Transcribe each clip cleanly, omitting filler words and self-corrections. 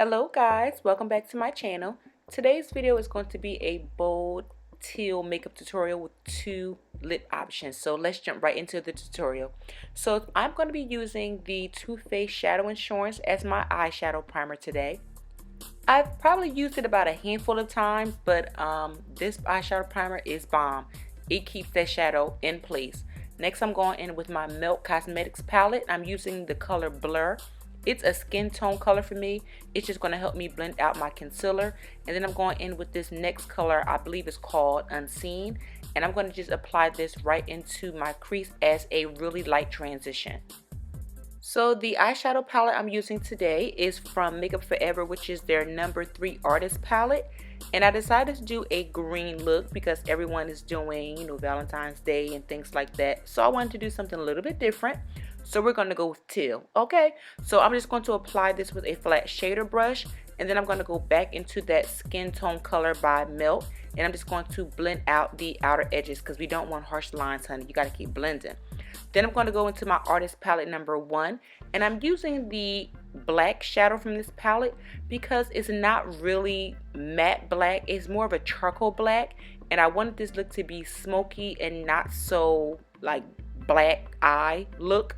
Hello guys, welcome back to my channel. Today's video is going to be a bold teal makeup tutorial with two lip options. So let's jump right into the tutorial. So I'm going to be using the Too Faced Shadow Insurance as my eyeshadow primer today. I've probably used it about a handful of times, but this eyeshadow primer is bomb. It keeps that shadow in place. Next, I'm going in with my Milk Cosmetics palette. I'm using the color Blur. It's a skin tone color for me. It's just going to help me blend out my concealer. And then I'm going in with this next color, I believe it's called Unseen. And I'm going to just apply this right into my crease as a really light transition. So the eyeshadow palette I'm using today is from Makeup Forever, which is their number 3 artist palette. And I decided to do a green look because everyone is doing, Valentine's Day and things like that. So I wanted to do something a little bit different. So we're going to go with teal. Okay, so I'm just going to apply this with a flat shader brush. And then I'm going to go back into that skin tone color by Milk. And I'm just going to blend out the outer edges because we don't want harsh lines, honey. You got to keep blending. Then I'm going to go into my artist palette number 1. And I'm using the black shadow from this palette because it's not really matte black. It's more of a charcoal black. And I wanted this look to be smoky and not so like black eye look.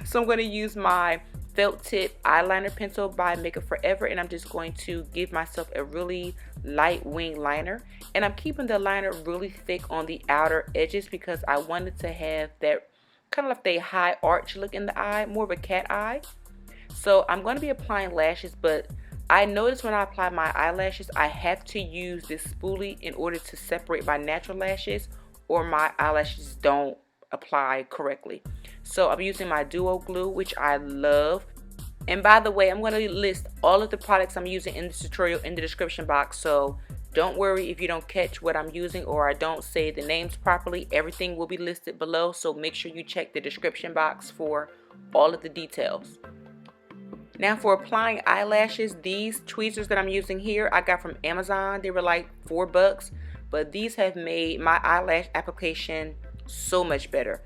So I'm going to use my felt tip eyeliner pencil by Makeup Forever, and I'm just going to give myself a really light wing liner. And I'm keeping the liner really thick on the outer edges because I wanted to have that kind of like a high arch look in the eye, more of a cat eye. So I'm going to be applying lashes, but I noticed when I apply my eyelashes, I have to use this spoolie in order to separate my natural lashes, or my eyelashes don't apply correctly. So I'm using my duo glue, which I love. And by the way, I'm going to list all of the products I'm using in this tutorial in the description box, so don't worry if you don't catch what I'm using or I don't say the names properly. Everything will be listed below, so make sure you check the description box for all of the details. Now for applying eyelashes, these tweezers that I'm using here I got from Amazon. They were like $4, but these have made my eyelash application so much better.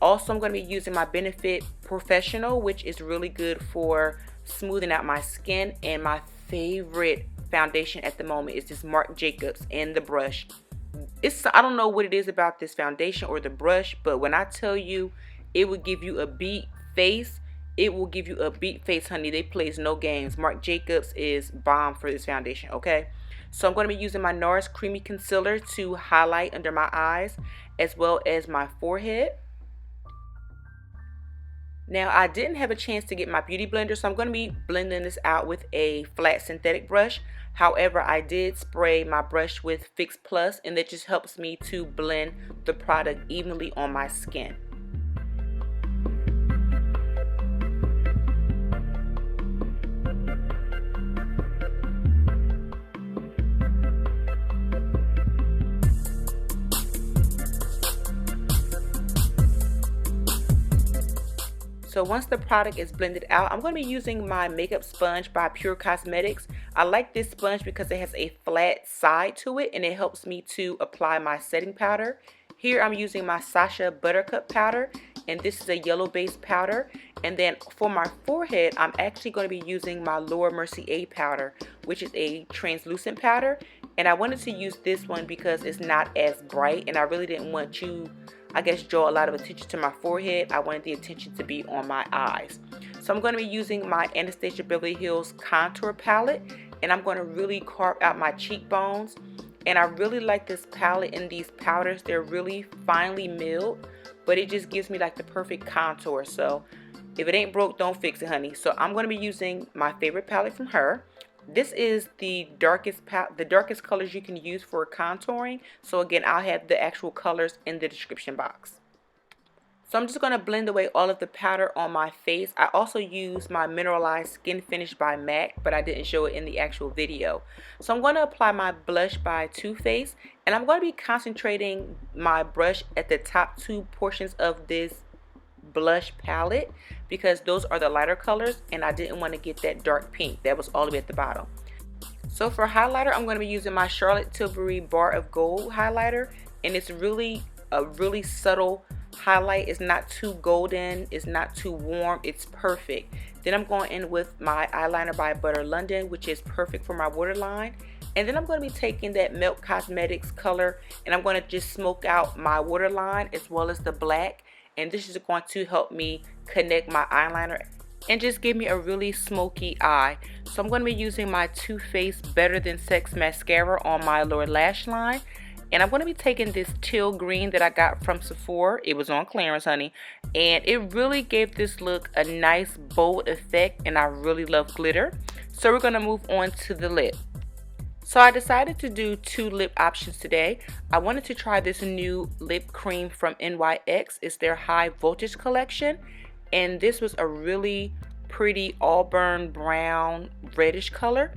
Also, I'm going to be using my Benefit Professional, which is really good for smoothing out my skin. And my favorite foundation at the moment is this Marc Jacobs and the brush. I don't know what it is about this foundation or the brush, but when I tell you it will give you a beat face, it will give you a beat face, honey. They plays no games. Marc Jacobs is bomb for this foundation, okay? So I'm going to be using my NARS Creamy Concealer to highlight under my eyes as well as my forehead. Now I didn't have a chance to get my beauty blender, so I'm going to be blending this out with a flat synthetic brush. However, I did spray my brush with Fix Plus, and that just helps me to blend the product evenly on my skin. So once the product is blended out, I'm going to be using my makeup sponge by Pure Cosmetics. I like this sponge because it has a flat side to it and it helps me to apply my setting powder. Here I'm using my Sacha Buttercup powder, and this is a yellow based powder. And then for my forehead, I'm actually going to be using my Laura Mercier powder, which is a translucent powder. And I wanted to use this one because it's not as bright, and I really didn't want to, I guess, draw a lot of attention to my forehead. I wanted the attention to be on my eyes. So I'm going to be using my Anastasia Beverly Hills contour palette, and I'm going to really carve out my cheekbones. And I really like this palette and these powders. They're really finely milled, but it just gives me like the perfect contour. So if it ain't broke, don't fix it, honey. So I'm going to be using my favorite palette from her. This is the darkest colors you can use for contouring. So again, I'll have the actual colors in the description box. So I'm just going to blend away all of the powder on my face. I also use my Mineralized Skin Finish by MAC, but I didn't show it in the actual video. So I'm going to apply my blush by Too Faced, and I'm going to be concentrating my brush at the top 2 portions of this blush palette because those are the lighter colors, and I didn't want to get that dark pink that was all the way at the bottom. So for highlighter, I'm going to be using my Charlotte Tilbury Bar of Gold highlighter, and it's really a really subtle highlight. It's not too golden, it's not too warm, it's perfect. Then I'm going in with my eyeliner by Butter London, which is perfect for my waterline. And then I'm going to be taking that Milk Cosmetics color and I'm going to just smoke out my waterline as well as the black. And this is going to help me connect my eyeliner and just give me a really smoky eye. So I'm going to be using my Too Faced Better Than Sex mascara on my lower lash line. And I'm going to be taking this teal green that I got from Sephora. It was on clearance, honey. And it really gave this look a nice bold effect, and I really love glitter. So we're going to move on to the lip. So I decided to do 2 lip options today. I wanted to try this new lip cream from NYX. It's their High Voltage collection. And this was a really pretty auburn brown reddish color.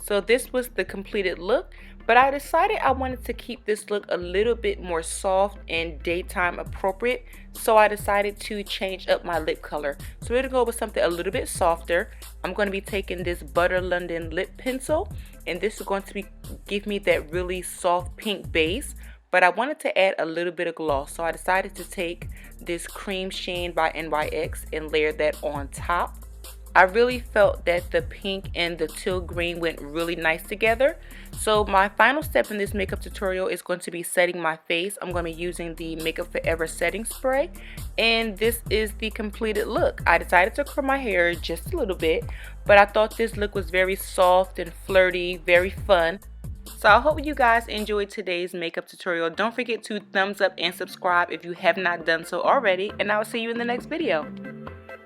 So this was the completed look, but I decided I wanted to keep this look a little bit more soft and daytime appropriate. So I decided to change up my lip color. So we're going to go with something a little bit softer. I'm going to be taking this Butter London lip pencil, and this is going to give me that really soft pink base. But I wanted to add a little bit of gloss, so I decided to take this Cream Sheen by NYX and layer that on top. I really felt that the pink and the teal green went really nice together. So my final step in this makeup tutorial is going to be setting my face. I'm going to be using the Makeup Forever setting spray, and this is the completed look. I decided to curl my hair just a little bit, but I thought this look was very soft and flirty, very fun. So I hope you guys enjoyed today's makeup tutorial. Don't forget to thumbs up and subscribe if you have not done so already, and I will see you in the next video.